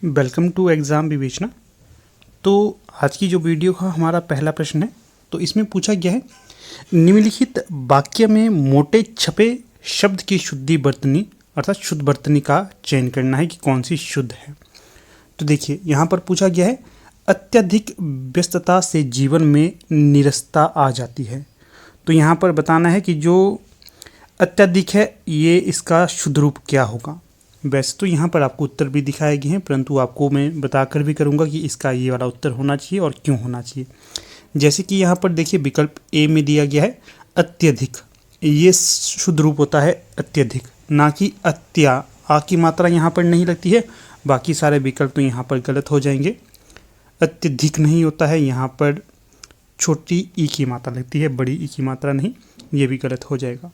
Welcome to exam विवेचना। तो आज की जो वीडियो का हमारा पहला प्रश्न है, तो इसमें पूछा गया है निम्नलिखित वाक्य में मोटे छपे शब्द की शुद्धि वर्तनी अर्थात शुद्ध वर्तनी का चयन करना है कि कौन सी शुद्ध है। तो देखिए यहाँ पर पूछा गया है अत्यधिक व्यस्तता से जीवन में नीरसता आ जाती है। तो यहाँ पर बताना है कि जो अत्यधिक है ये इसका शुद्ध रूप क्या होगा। वैसे तो यहाँ पर आपको उत्तर भी दिखाए गए हैं, परंतु आपको मैं बताकर भी करूँगा कि इसका ये वाला उत्तर होना चाहिए और क्यों होना चाहिए। जैसे कि यहाँ पर देखिए विकल्प ए में दिया गया है अत्यधिक, ये शुद्ध रूप होता है अत्यधिक, ना कि अत्या। आ की मात्रा यहाँ पर नहीं लगती है, बाकी सारे विकल्प तो यहाँ पर गलत हो जाएंगे। अत्यधिक नहीं होता है, यहाँ पर छोटी ई की मात्रा लगती है, बड़ी ई की मात्रा नहीं, ये भी गलत हो जाएगा।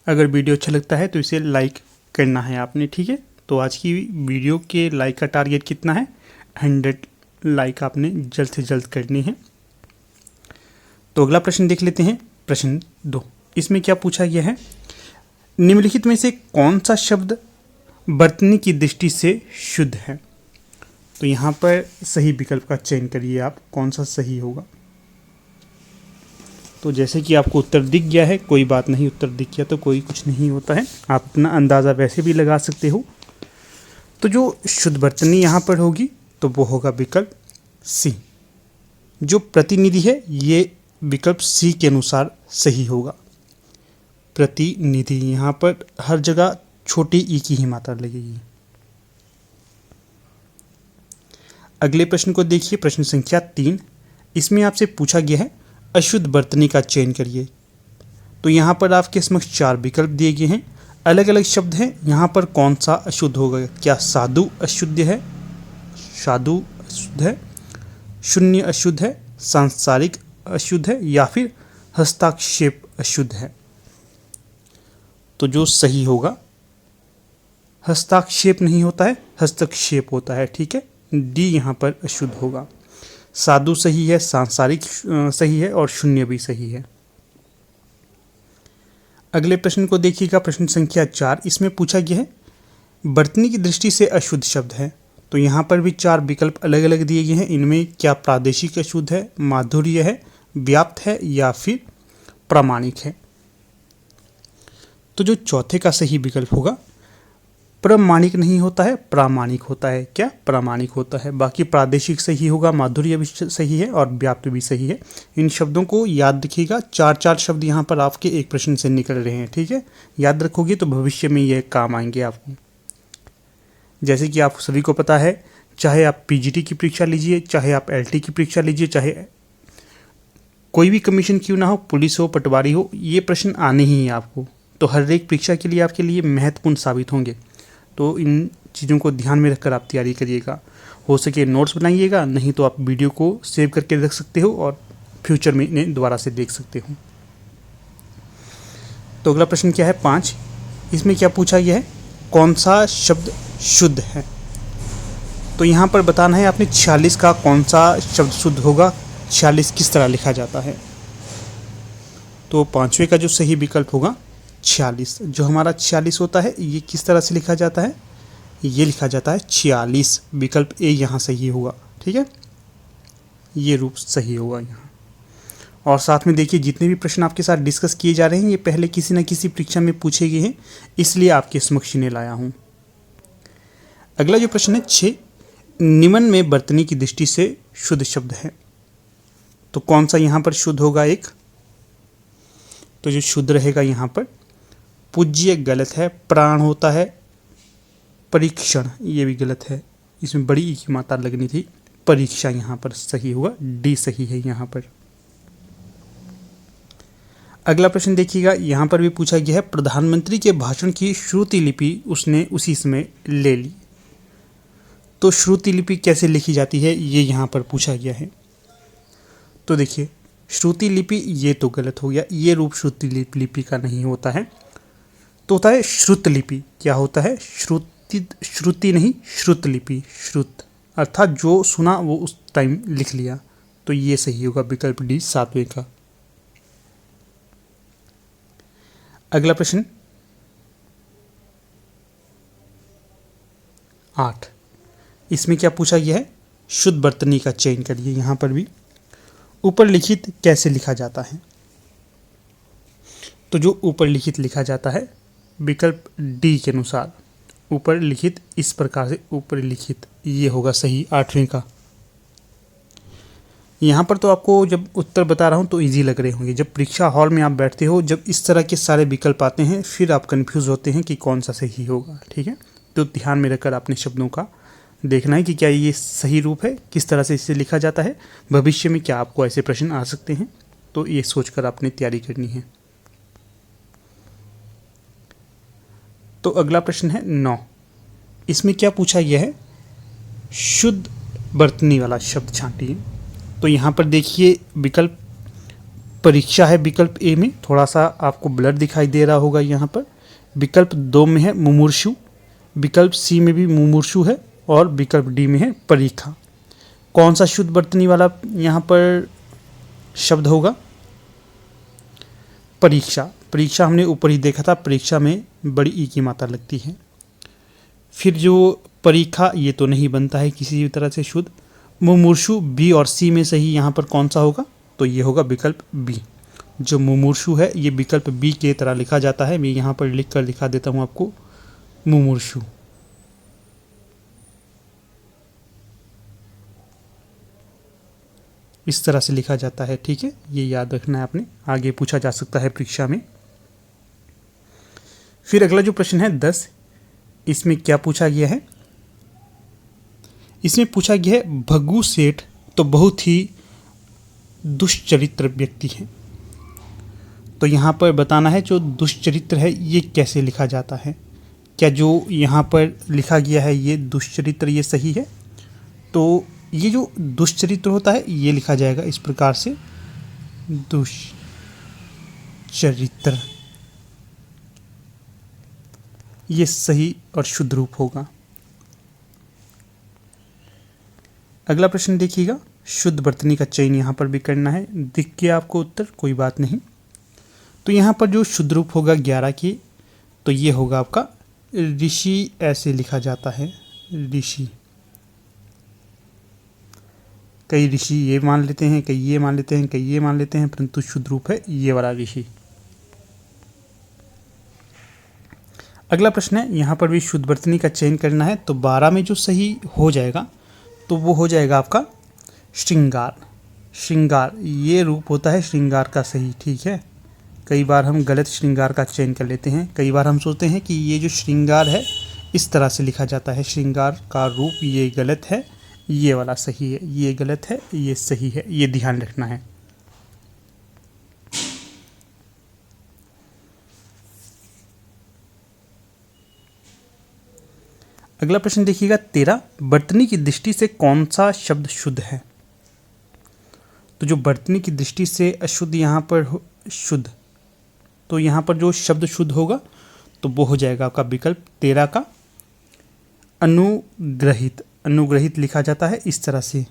अगर वीडियो अच्छा लगता है तो इसे लाइक करना है आपने, ठीक है। तो आज की वीडियो के लाइक का टारगेट कितना है, 100 लाइक आपने जल्द से जल्द करनी है। तो अगला प्रश्न देख लेते हैं, प्रश्न 2। इसमें क्या पूछा गया है, निम्नलिखित में से कौन सा शब्द वर्तनी की दृष्टि से शुद्ध है। तो यहाँ पर सही विकल्प का चयन करिए आप, कौन सा सही होगा। तो जैसे कि आपको उत्तर दिख गया है, कोई बात नहीं, उत्तर दिख गया तो कोई कुछ नहीं होता है, आप अपना अंदाज़ा वैसे भी लगा सकते हो। तो जो शुद्ध वर्तनी यहाँ पर होगी तो वो होगा विकल्प सी। जो प्रतिनिधि है ये विकल्प सी के अनुसार सही होगा। प्रतिनिधि, यहाँ पर हर जगह छोटी ई की ही मात्रा लगेगी। अगले प्रश्न को देखिए, प्रश्न संख्या 3। इसमें आपसे पूछा गया है अशुद्ध वर्तनी का चयन करिए। तो यहाँ पर आपके समक्ष 4 विकल्प दिए गए हैं, अलग अलग शब्द हैं। यहाँ पर कौन सा अशुद्ध होगा, क्या साधु अशुद्ध है, साधु अशुद्ध है, शून्य अशुद्ध है, सांसारिक अशुद्ध है, या फिर हस्ताक्षेप अशुद्ध है। तो जो सही होगा, हस्ताक्षेप नहीं होता है, हस्तक्षेप होता है, ठीक है। डी यहाँ पर अशुद्ध होगा। साधु सही है, सांसारिक सही है और शून्य भी सही है। अगले प्रश्न को देखिएगा, प्रश्न संख्या 4। इसमें पूछा गया है वर्तनी की दृष्टि से अशुद्ध शब्द है। तो यहाँ पर भी 4 विकल्प अलग अलग दिए गए हैं। इनमें क्या प्रादेशिक अशुद्ध है, माधुर्य है, व्याप्त है या फिर प्रामाणिक है। तो जो चौथे का सही विकल्प होगा, प्रामाणिक नहीं होता है, प्रामाणिक होता है। क्या प्रामाणिक होता है। बाकी प्रादेशिक सही होगा, माधुर्य भी सही है और व्याप्त भी सही है। इन शब्दों को याद रखिएगा, 4 शब्द यहाँ पर आपके एक प्रश्न से निकल रहे हैं, ठीक है। याद रखोगे तो भविष्य में ये काम आएंगे आपको। जैसे कि आप सभी को पता है, चाहे आप पीजीटी की परीक्षा लीजिए, चाहे आप एलटी की परीक्षा लीजिए, चाहे कोई भी कमीशन क्यों ना हो, पुलिस हो, पटवारी हो, ये प्रश्न आने ही हैं आपको। तो हर एक परीक्षा के लिए आपके लिए महत्वपूर्ण साबित होंगे। तो इन चीज़ों को ध्यान में रखकर आप तैयारी करिएगा। हो सके नोट्स बनाइएगा, नहीं तो आप वीडियो को सेव करके रख सकते हो और फ्यूचर में इन्हें दोबारा से देख सकते हो। तो अगला प्रश्न क्या है, 5। इसमें क्या पूछा गया है, कौन सा शब्द शुद्ध है। तो यहाँ पर बताना है आपने 46 का कौन सा शब्द शुद्ध होगा, 46 किस तरह लिखा जाता है। तो 5वें का जो सही विकल्प होगा 46, जो हमारा 46 होता है ये किस तरह से लिखा जाता है, ये लिखा जाता है 46। विकल्प ए यहाँ सही होगा, ठीक है, ये रूप सही होगा यहाँ। और साथ में देखिए जितने भी प्रश्न आपके साथ डिस्कस किए जा रहे हैं ये पहले किसी न किसी परीक्षा में पूछे गए हैं, इसलिए आपके समक्ष इन्हें लाया हूँ। अगला जो प्रश्न है 6, निम्न में वर्तनी की दृष्टि से शुद्ध शब्द है। तो कौन सा यहाँ पर शुद्ध होगा एक, तो जो शुद्ध रहेगा यहाँ पर पूज्य गलत है, प्राण होता है, परीक्षण ये भी गलत है, इसमें बड़ी ई की मात्रा लगनी थी, परीक्षा यहाँ पर सही होगा, डी सही है यहाँ पर। अगला प्रश्न देखिएगा, यहाँ पर भी पूछा गया है प्रधानमंत्री के भाषण की श्रुति लिपि उसने उसी समय ले ली। तो श्रुति लिपि कैसे लिखी जाती है ये यहाँ पर पूछा गया है। तो देखिए श्रुति लिपि ये तो गलत हो गया, ये रूप श्रुति लिपि का नहीं होता है, तो होता है श्रुत लिपि। क्या होता है, श्रुति नहीं, श्रुत लिपि। श्रुत अर्थात जो सुना वो उस टाइम लिख लिया, तो ये सही होगा विकल्प डी 7वें का। अगला प्रश्न 8। इसमें क्या पूछा गया है, शुद्ध वर्तनी का चयन करिए। यहाँ पर भी ऊपर लिखित कैसे लिखा जाता है, तो जो ऊपर लिखित लिखा जाता है विकल्प डी के अनुसार, ऊपर लिखित इस प्रकार से, ऊपर लिखित ये होगा सही 8वें का। यहाँ पर तो आपको जब उत्तर बता रहा हूँ तो इजी लग रहे होंगे, जब परीक्षा हॉल में आप बैठते हो, जब इस तरह के सारे विकल्प आते हैं फिर आप कंफ्यूज होते हैं कि कौन सा सही होगा। ठीक है, तो ध्यान में रखकर आपने शब्दों का देखना है कि क्या ये सही रूप है, किस तरह से इसे लिखा जाता है, भविष्य में क्या आपको ऐसे प्रश्न आ सकते हैं, तो ये सोचकर आपने तैयारी करनी है। तो अगला प्रश्न है 9। इसमें क्या पूछा गया है, शुद्ध वर्तनी वाला शब्द छांटिए। तो यहाँ पर देखिए विकल्प परीक्षा है, विकल्प ए में थोड़ा सा आपको ब्लर दिखाई दे रहा होगा यहाँ पर, विकल्प 2 में है मुमूर्षु, विकल्प सी में भी मुमूर्षु है और विकल्प डी में है परीक्षा। कौन सा शुद्ध वर्तनी वाला यहाँ पर शब्द होगा, परीक्षा। परीक्षा हमने ऊपर ही देखा था, परीक्षा में बड़ी ई की मात्रा लगती है। फिर जो परीक्षा ये तो नहीं बनता है किसी भी तरह से शुद्ध। मुमूर्षु बी और सी में सही यहाँ पर कौन सा होगा, तो ये होगा विकल्प बी। जो मुमूर्षु है ये विकल्प बी के तरह लिखा जाता है, मैं यहाँ पर लिख कर दिखा देता हूँ आपको, मुमूर्षु। इस तरह से लिखा जाता है। ठीक है, ये याद रखना है आपने, आगे पूछा जा सकता है परीक्षा में। फिर अगला जो प्रश्न है 10, इसमें क्या पूछा गया है, इसमें पूछा गया है भग्गू सेठ तो बहुत ही दुष्चरित्र व्यक्ति है। तो यहाँ पर बताना है जो दुष्चरित्र है ये कैसे लिखा जाता है, क्या जो यहाँ पर लिखा गया है ये दुष्चरित्र ये सही है, तो ये जो दुष्चरित्र होता है ये लिखा जाएगा इस प्रकार से, दुष्चरित्र, ये सही और शुद्ध रूप होगा। अगला प्रश्न देखिएगा, शुद्ध वर्तनी का चयन यहाँ पर भी करना है, दिख गया आपको उत्तर, कोई बात नहीं। तो यहाँ पर जो शुद्ध रूप होगा 11 की, तो ये होगा आपका ऋषि, ऐसे लिखा जाता है ऋषि। कई ऋषि ये मान लेते हैं, कई ये मान लेते हैं, कई ये मान लेते हैं, परंतु शुद्ध रूप है ये वाला ऋषि। अगला प्रश्न है, यहाँ पर भी शुद्ध वर्तनी का चयन करना है, तो 12 में जो सही हो जाएगा तो वो हो जाएगा आपका श्रृंगार। श्रृंगार ये रूप होता है श्रृंगार का सही। ठीक है, कई बार हम गलत श्रृंगार का चयन कर लेते हैं, कई बार हम सोचते हैं कि ये जो श्रृंगार है इस तरह से लिखा जाता है, श्रृंगार का रूप ये गलत है, ये वाला सही है, ये गलत है, ये सही है, ये ध्यान रखना है। अगला प्रश्न देखिएगा 13, वर्तनी की दृष्टि से कौन सा शब्द शुद्ध है। तो जो वर्तनी की दृष्टि से अशुद्ध यहाँ पर शुद्ध, तो यहाँ पर जो शब्द शुद्ध होगा तो वो हो जाएगा आपका विकल्प 13 का अनुग्रहित। अनुग्रहित लिखा जाता है इस तरह से,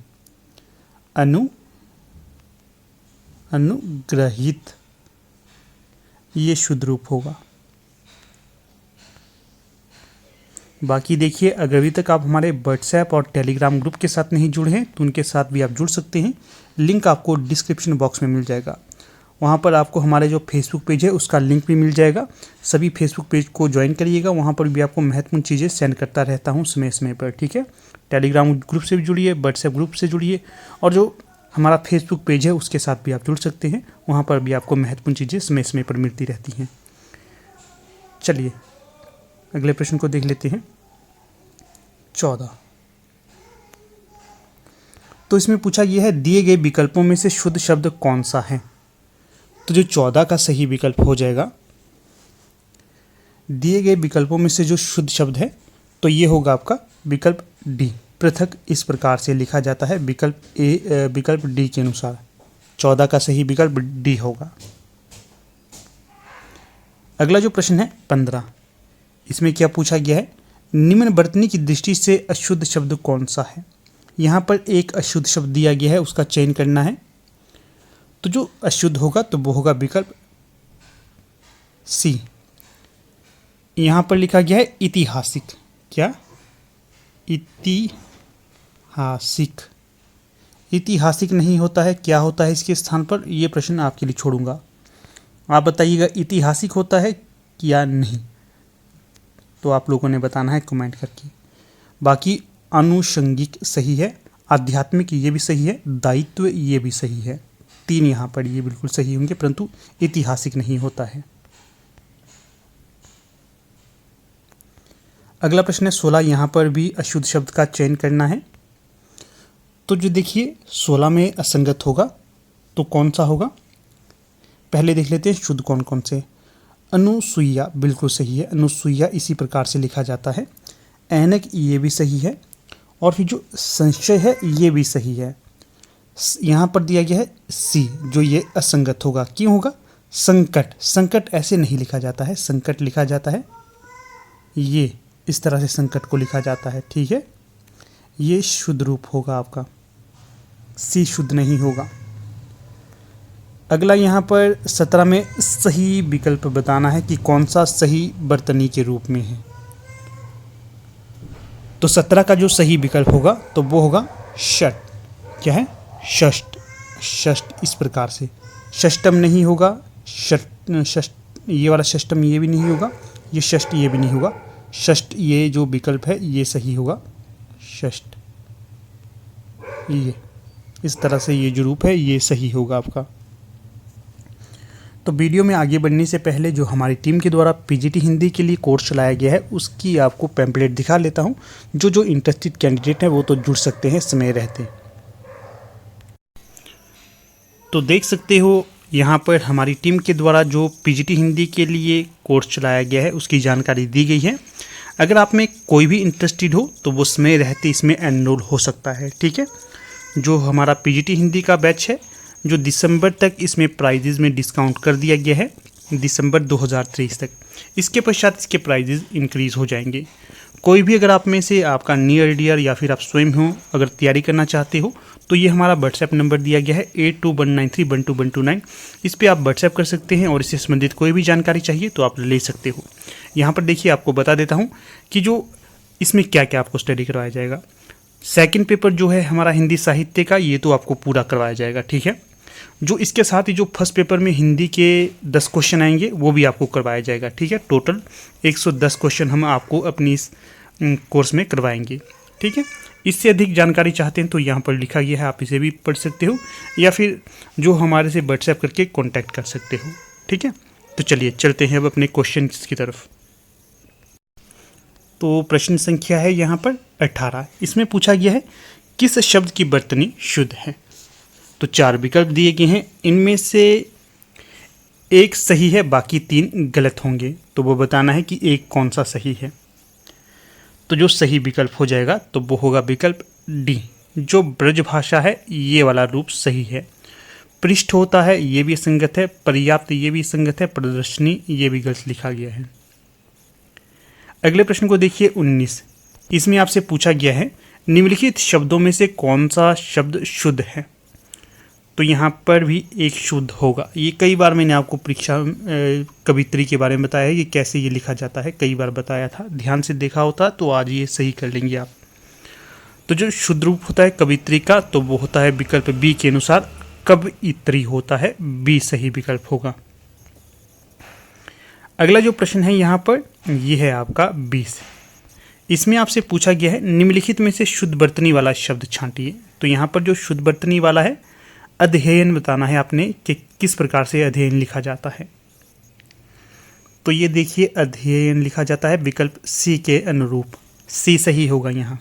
अनुग्रहित, ये शुद्ध रूप होगा। बाकी देखिए, अगर अभी तक आप हमारे व्हाट्सएप और टेलीग्राम ग्रुप के साथ नहीं जुड़े हैं तो उनके साथ भी आप जुड़ सकते हैं, लिंक आपको डिस्क्रिप्शन बॉक्स में मिल जाएगा। वहाँ पर आपको हमारे जो फेसबुक पेज है उसका लिंक भी मिल जाएगा, सभी फेसबुक पेज को ज्वाइन करिएगा, वहाँ पर भी आपको महत्वपूर्ण चीज़ें सेंड करता रहता हूँ समय समय पर। ठीक है, टेलीग्राम ग्रुप से भी जुड़िए, व्हाट्सएप ग्रुप से जुड़िए, और जो हमारा फेसबुक पेज है उसके साथ भी आप जुड़ सकते हैं, वहाँ पर भी आपको महत्वपूर्ण चीज़ें समय समय पर मिलती रहती हैं। चलिए अगले प्रश्न को देख लेते हैं 14। तो इसमें पूछा यह है, दिए गए विकल्पों में से शुद्ध शब्द कौन सा है। तो जो 14 का सही विकल्प हो जाएगा, दिए गए विकल्पों में से जो शुद्ध शब्द है तो ये होगा आपका विकल्प डी, पृथक। इस प्रकार से लिखा जाता है विकल्प डी के अनुसार, 14 का सही विकल्प डी होगा। अगला जो प्रश्न है 15, इसमें क्या पूछा गया है, निम्न वर्तनी की दृष्टि से अशुद्ध शब्द कौन सा है। यहाँ पर एक अशुद्ध शब्द दिया गया है, उसका चयन करना है, तो जो अशुद्ध होगा तो वो होगा विकल्प सी। यहाँ पर लिखा गया है ऐतिहासिक, क्या ऐतिहासिक, ऐतिहासिक नहीं होता है, क्या होता है इसके स्थान पर, ये प्रश्न आपके लिए छोड़ूंगा। आप बताइएगा ऐतिहासिक होता है या नहीं, तो आप लोगों ने बताना है कमेंट करके। बाकी आनुषंगिक सही है, आध्यात्मिक ये भी सही है, दायित्व ये भी सही है, 3 यहाँ पर ये बिल्कुल सही होंगे, परंतु ऐतिहासिक नहीं होता है। अगला प्रश्न है 16, यहाँ पर भी अशुद्ध शब्द का चयन करना है। तो जो देखिए 16 में असंगत होगा तो कौन सा होगा, पहले देख लेते हैं शुद्ध कौन कौन से। अनुसुईया बिल्कुल सही है, अनुसुईया इसी प्रकार से लिखा जाता है। ऐनक ये भी सही है, और फिर जो संशय है ये भी सही है। यहाँ पर दिया गया है सी, जो ये असंगत होगा, क्यों होगा, संकट, संकट ऐसे नहीं लिखा जाता है, संकट लिखा जाता है ये इस तरह से संकट को लिखा जाता है, ठीक है। ये शुद्ध रूप होगा आपका, सी शुद्ध नहीं होगा। अगला यहाँ पर 17 में सही विकल्प बताना है कि कौन सा सही वर्तनी के रूप में है। तो 17 का जो सही विकल्प होगा तो वो होगा षट, क्या है, षष्ठ, षष्ठ इस प्रकार से, षष्टम नहीं होगा, षष्ठ ये वाला षष्टम ये भी नहीं होगा, ये षष्ठ ये भी नहीं होगा, षष्ठ ये जो विकल्प है ये सही होगा, षष्ठ ये इस तरह से ये जो रूप है ये सही होगा आपका। तो वीडियो में आगे बढ़ने से पहले जो हमारी टीम के द्वारा पीजीटी हिंदी के लिए कोर्स चलाया गया है उसकी आपको पैम्पलेट दिखा लेता हूं, जो इंटरेस्टेड कैंडिडेट हैं वो तो जुड़ सकते हैं समय रहते। तो देख सकते हो यहाँ पर हमारी टीम के द्वारा जो पीजीटी हिंदी के लिए कोर्स चलाया गया है उसकी जानकारी दी गई है। अगर आप में कोई भी इंटरेस्टेड हो तो वो समय रहते इसमें एनरोल हो सकता है, ठीक है। जो हमारा पीजीटी हिंदी का बैच है जो दिसंबर तक इसमें प्राइजेज में डिस्काउंट कर दिया गया है, दिसंबर 2023 तक। इसके पश्चात इसके प्राइजेज इंक्रीज़ हो जाएंगे। कोई भी अगर आप में से आपका नियर डियर या फिर आप स्वयं हो अगर तैयारी करना चाहते हो तो ये हमारा व्हाट्सएप नंबर दिया गया है 8219312129। इस पर आप व्हाट्सएप कर सकते हैं और इससे संबंधित कोई भी जानकारी चाहिए तो आप ले सकते हो। यहाँ पर देखिए आपको बता देता हूँ कि जो इसमें क्या क्या आपको स्टडी करवाया जाएगा। सेकंड पेपर जो है हमारा हिंदी साहित्य का ये तो आपको पूरा करवाया जाएगा, ठीक है। जो इसके साथ ही जो फर्स्ट पेपर में हिंदी के 10 क्वेश्चन आएंगे वो भी आपको करवाया जाएगा, ठीक है। टोटल 110 क्वेश्चन हम आपको अपनी इस कोर्स में करवाएंगे, ठीक है। इससे अधिक जानकारी चाहते हैं तो यहाँ पर लिखा गया है, आप इसे भी पढ़ सकते हो या फिर जो हमारे से व्हाट्सएप करके कॉन्टैक्ट कर सकते हो, ठीक है। तो चलिए चलते हैं अब अपने क्वेश्चन की तरफ। तो प्रश्न संख्या है यहाँ पर 18। इसमें पूछा गया है किस शब्द की वर्तनी शुद्ध है। तो 4 विकल्प दिए गए हैं, इनमें से एक सही है बाकी 3 गलत होंगे, तो वो बताना है कि एक कौन सा सही है। तो जो सही विकल्प हो जाएगा तो वो होगा विकल्प डी, जो ब्रज भाषा है ये वाला रूप सही है। पृष्ठ होता है ये भी असंगत है, पर्याप्त ये भी असंगत है, प्रदर्शनी ये भी गलत लिखा गया है। अगले प्रश्न को देखिए 19। इसमें आपसे पूछा गया है निम्नलिखित शब्दों में से कौन सा शब्द शुद्ध है। तो यहाँ पर भी एक शुद्ध होगा। ये कई बार मैंने आपको परीक्षा कवित्री के बारे में बताया है कि कैसे ये लिखा जाता है, कई बार बताया था, ध्यान से देखा होता तो आज ये सही कर लेंगे आप। तो जो शुद्ध रूप होता है कवित्री का तो वो होता है विकल्प बी के अनुसार कवइत्री होता है, बी सही विकल्प होगा। अगला जो प्रश्न है यहाँ पर ये है आपका 20। इसमें आपसे पूछा गया है निम्नलिखित में से शुद्ध वर्तनी वाला शब्द छांटिए। तो यहाँ पर जो शुद्ध वर्तनी वाला है अध्ययन बताना है आपने कि किस प्रकार से अध्ययन लिखा जाता है। तो ये देखिए अध्ययन लिखा जाता है विकल्प सी के अनुरूप, सी सही होगा यहाँ।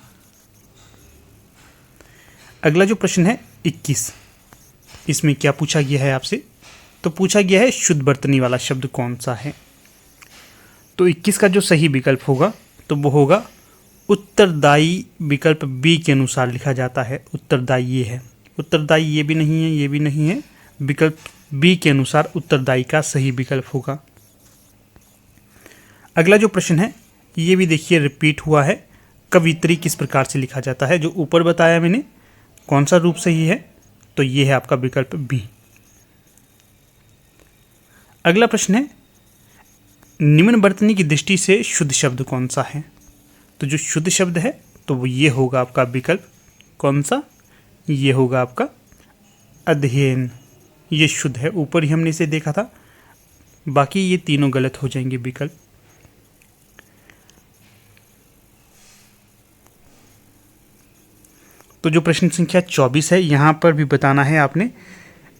अगला जो प्रश्न है 21। इसमें क्या पूछा गया है आपसे, तो पूछा गया है शुद्ध वर्तनी वाला शब्द कौन सा है। तो 21 का जो सही विकल्प होगा तो वो होगा उत्तरदायी, विकल्प बी के अनुसार लिखा जाता है। उत्तरदायी ये है, उत्तरदायी ये भी नहीं है, ये भी नहीं है, विकल्प बी के अनुसार उत्तरदायी का सही विकल्प होगा। अगला जो प्रश्न है ये भी देखिए रिपीट हुआ है, कवित्री किस प्रकार से लिखा जाता है। जो ऊपर बताया मैंने कौन सा रूप सही है तो ये है आपका विकल्प बी। अगला प्रश्न है निम्न वर्तनी की दृष्टि से शुद्ध शब्द कौन सा है। तो जो शुद्ध शब्द है तो वो ये होगा आपका विकल्प कौन सा, ये होगा आपका अध्ययन। ये शुद्ध है, ऊपर ही हमने इसे देखा था, बाकी ये तीनों गलत हो जाएंगे विकल्प। तो जो प्रश्न संख्या 24 है, यहाँ पर भी बताना है आपने,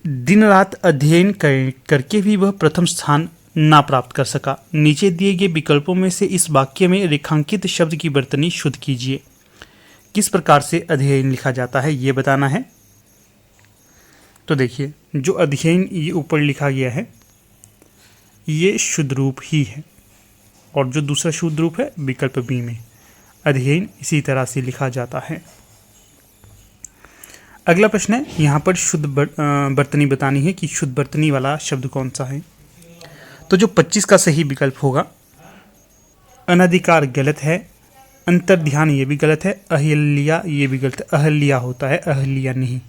दिन रात अध्ययन करके भी वह प्रथम स्थान ना प्राप्त कर सका। नीचे दिए गए विकल्पों में से इस वाक्य में रेखांकित शब्द की वर्तनी शुद्ध कीजिए। किस प्रकार से अध्ययन लिखा जाता है ये बताना है। तो देखिए, जो अध्ययन ये ऊपर लिखा गया है ये शुद्ध रूप ही है, और जो दूसरा शुद्ध रूप है विकल्प बी में अध्ययन इसी तरह से लिखा जाता है। अगला प्रश्न है, यहाँ पर शुद्ध वर्तनी बतानी है कि शुद्ध वर्तनी वाला शब्द कौन सा है। तो जो 25 का सही विकल्प होगा, अनधिकार गलत है, अंतर्ध्यान ये भी गलत है, अहिल्या ये भी गलत है, अहल्या होता है, अहल्या नहीं।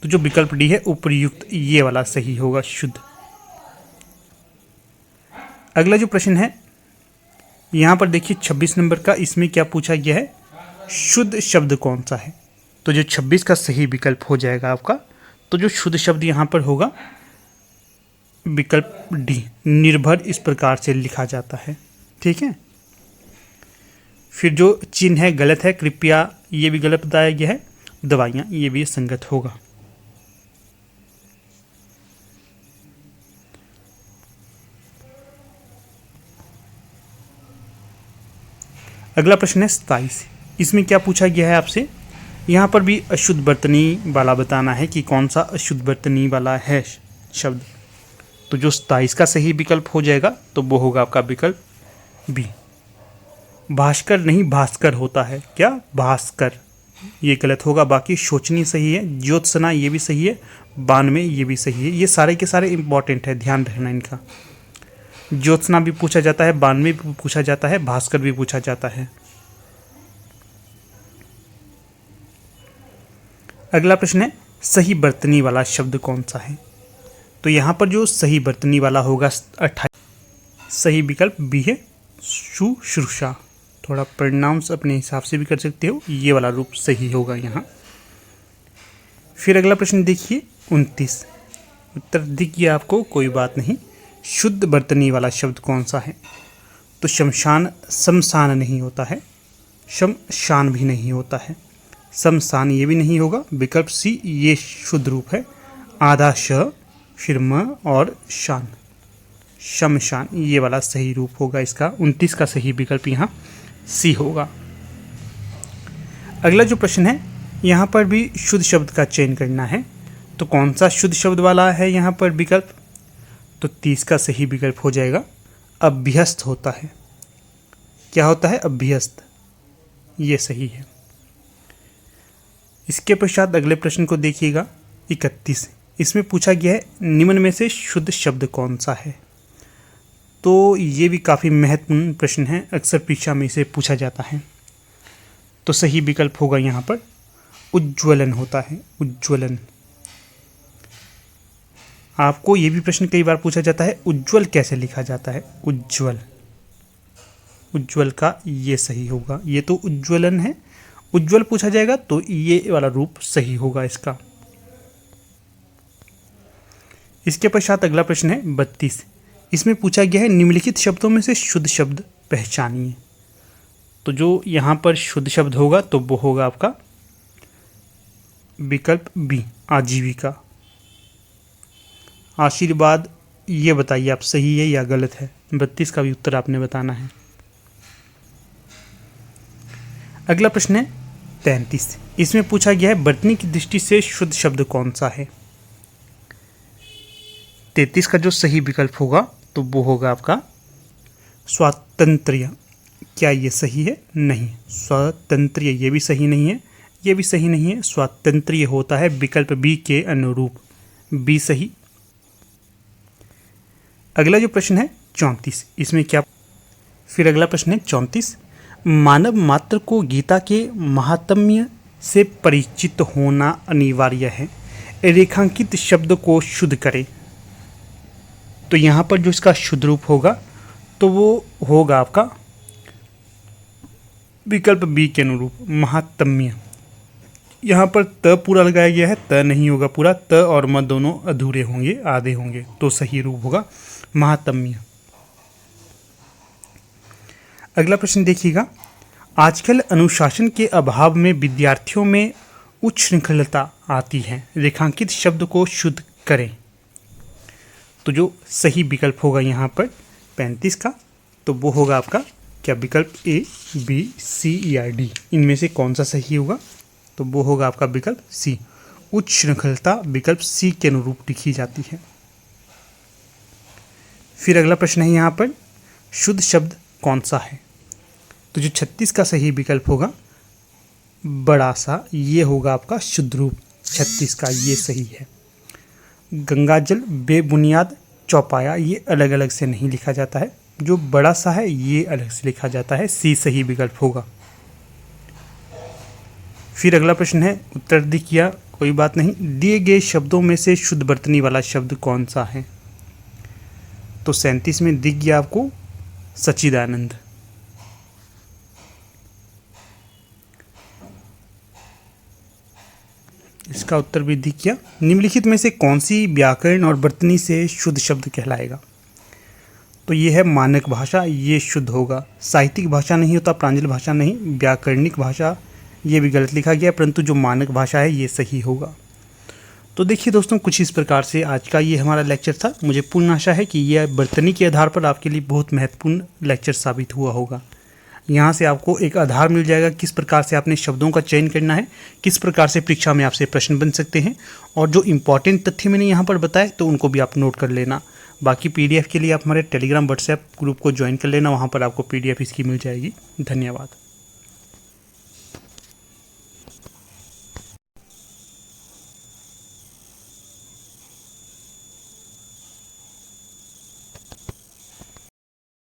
तो जो विकल्प डी है उपयुक्त ये वाला सही होगा, शुद्ध। अगला जो प्रश्न है यहाँ पर देखिए 26 नंबर का, इसमें क्या पूछा गया है, शुद्ध शब्द कौन सा है। तो जो 26 का सही विकल्प हो जाएगा आपका, तो जो शुद्ध शब्द यहाँ पर होगा विकल्प डी, निर्भर इस प्रकार से लिखा जाता है। ठीक है, फिर जो चिन्ह है गलत है, कृपया ये भी गलत बताया गया है, दवाइयाँ ये भी संगत होगा। अगला प्रश्न है 27, इसमें क्या पूछा गया है आपसे, यहाँ पर भी अशुद्ध वर्तनी वाला बताना है कि कौन सा अशुद्ध वर्तनी वाला है शब्द। तो जो 27 का सही विकल्प हो जाएगा तो वो होगा आपका विकल्प बी, भास्कर नहीं भास्कर होता है, क्या भास्कर, ये गलत होगा। बाकी शोचनी सही है, ज्योत्सना ये भी सही है, 92 ये भी सही है। ये सारे के सारे इंपॉर्टेंट है, ध्यान रखना इनका। ज्योत्सना भी पूछा जाता है, 92 भी पूछा जाता है, भास्कर भी पूछा जाता है। अगला प्रश्न है, सही वर्तनी वाला शब्द कौन सा है। तो यहाँ पर जो सही वर्तनी वाला होगा 28, सही विकल्प बी है, शुश्रूषा। थोड़ा प्रोनाउंस अपने हिसाब से भी कर सकते हो, ये वाला रूप सही होगा यहाँ। फिर अगला प्रश्न देखिए 29, उत्तर दिख गया आपको, कोई बात नहीं। शुद्ध वर्तनी वाला शब्द कौन सा है। तो शमशान शमशान नहीं होता है, शमशान भी नहीं होता है, शमशान ये भी नहीं होगा। विकल्प सी ये शुद्ध रूप है, आधा श फिर म और शान, शमशान ये वाला सही रूप होगा इसका। 29 का सही विकल्प यहाँ सी होगा। अगला जो प्रश्न है, यहाँ पर भी शुद्ध शब्द का चयन करना है। तो कौन सा शुद्ध शब्द वाला है यहाँ पर विकल्प, तो 30 का सही विकल्प हो जाएगा अभ्यस्त होता है। क्या होता है, अभ्यस्त, ये सही है। इसके पश्चात अगले प्रश्न को देखिएगा 31, इसमें पूछा गया है निम्न में से शुद्ध शब्द कौन सा है। तो ये भी काफ़ी महत्वपूर्ण प्रश्न है, अक्सर परीक्षा में इसे पूछा जाता है। तो सही विकल्प होगा यहाँ पर उज्ज्वलन होता है, उज्ज्वलन। आपको ये भी प्रश्न कई बार पूछा जाता है, उज्ज्वल कैसे लिखा जाता है, उज्ज्वल, उज्ज्वल का ये सही होगा। ये तो उज्ज्वलन है, उज्ज्वल पूछा जाएगा तो ये वाला रूप सही होगा इसका। इसके पश्चात अगला प्रश्न है 32, इसमें पूछा गया है निम्नलिखित शब्दों में से शुद्ध शब्द पहचानिए। तो जो यहाँ पर शुद्ध शब्द होगा तो वो होगा आपका विकल्प बी, आजीविका। आशीर्वाद ये बताइए आप सही है या गलत है, 32 का भी उत्तर आपने बताना है। अगला प्रश्न है 33, इसमें पूछा गया है वर्तनी की दृष्टि से शुद्ध शब्द कौन सा है। 33 का जो सही विकल्प होगा तो वो होगा आपका स्वातंत्र्य। क्या ये सही है, नहीं, स्वातंत्र्य ये भी सही नहीं है, ये भी सही नहीं है, स्वातंत्र्य होता है विकल्प बी के अनुरूप, बी सही। अगला जो प्रश्न है 34, इसमें क्या, फिर अगला प्रश्न है 34, मानव मात्र को गीता के महात्म्य से परिचित होना अनिवार्य है, रेखांकित शब्द को शुद्ध करें। तो यहाँ पर जो इसका शुद्ध रूप होगा तो वो होगा आपका विकल्प बी के अनुरूप महात्म्य। यहाँ पर त पूरा लगाया गया है, त नहीं होगा पूरा, त और म दोनों अधूरे होंगे, आधे होंगे, तो सही रूप होगा महात्म्य। अगला प्रश्न देखिएगा, आजकल अनुशासन के अभाव में विद्यार्थियों में उच्च श्रृंखलता आती है, रेखांकित शब्द को शुद्ध करें। तो जो सही विकल्प होगा यहाँ पर 35 का, तो वो होगा आपका क्या, विकल्प ए, बी, सी या डी, इनमें से कौन सा सही होगा? तो वो होगा आपका विकल्प सी, उच्च श्रृंखलता विकल्प सी के अनुरूप लिखी जाती है। फिर अगला प्रश्न है यहाँ पर, शुद्ध शब्द कौन सा है? तो जो 36 का सही विकल्प होगा बड़ा सा, ये होगा आपका शुद्ध रूप 36 का, ये सही है। गंगाजल बेबुनियाद चौपाया, ये अलग अलग से नहीं लिखा जाता है, जो बड़ा सा है ये अलग से लिखा जाता है, सी सही विकल्प होगा। फिर अगला प्रश्न है, उत्तर दिख गया कोई बात नहीं, दिए गए शब्दों में से शुद्ध वर्तनी वाला शब्द कौन सा है? तो 37 में दिख गया आपको सच्चिदानंद। इसका उत्तर भी दिख गया। निम्नलिखित में से कौन सी व्याकरण और वर्तनी से शुद्ध शब्द कहलाएगा? तो ये है मानक भाषा, ये शुद्ध होगा। साहित्यिक भाषा नहीं होता, प्रांजल भाषा नहीं, व्याकरणिक भाषा ये भी गलत लिखा गया, परंतु जो मानक भाषा है ये सही होगा। तो देखिए दोस्तों, कुछ इस प्रकार से आज का ये हमारा लेक्चर था। मुझे पूर्ण आशा है कि यह वर्तनी के आधार पर आपके लिए बहुत महत्वपूर्ण लेक्चर साबित हुआ होगा। यहाँ से आपको एक आधार मिल जाएगा किस प्रकार से आपने शब्दों का चयन करना है, किस प्रकार से परीक्षा में आपसे प्रश्न बन सकते हैं, और जो इम्पॉर्टेंट तथ्य मैंने यहाँ पर बताए तो उनको भी आप नोट कर लेना। बाकी PDF के लिए आप हमारे टेलीग्राम व्हाट्सएप ग्रुप को ज्वाइन कर लेना, वहाँ पर आपको PDF इसकी मिल जाएगी। धन्यवाद।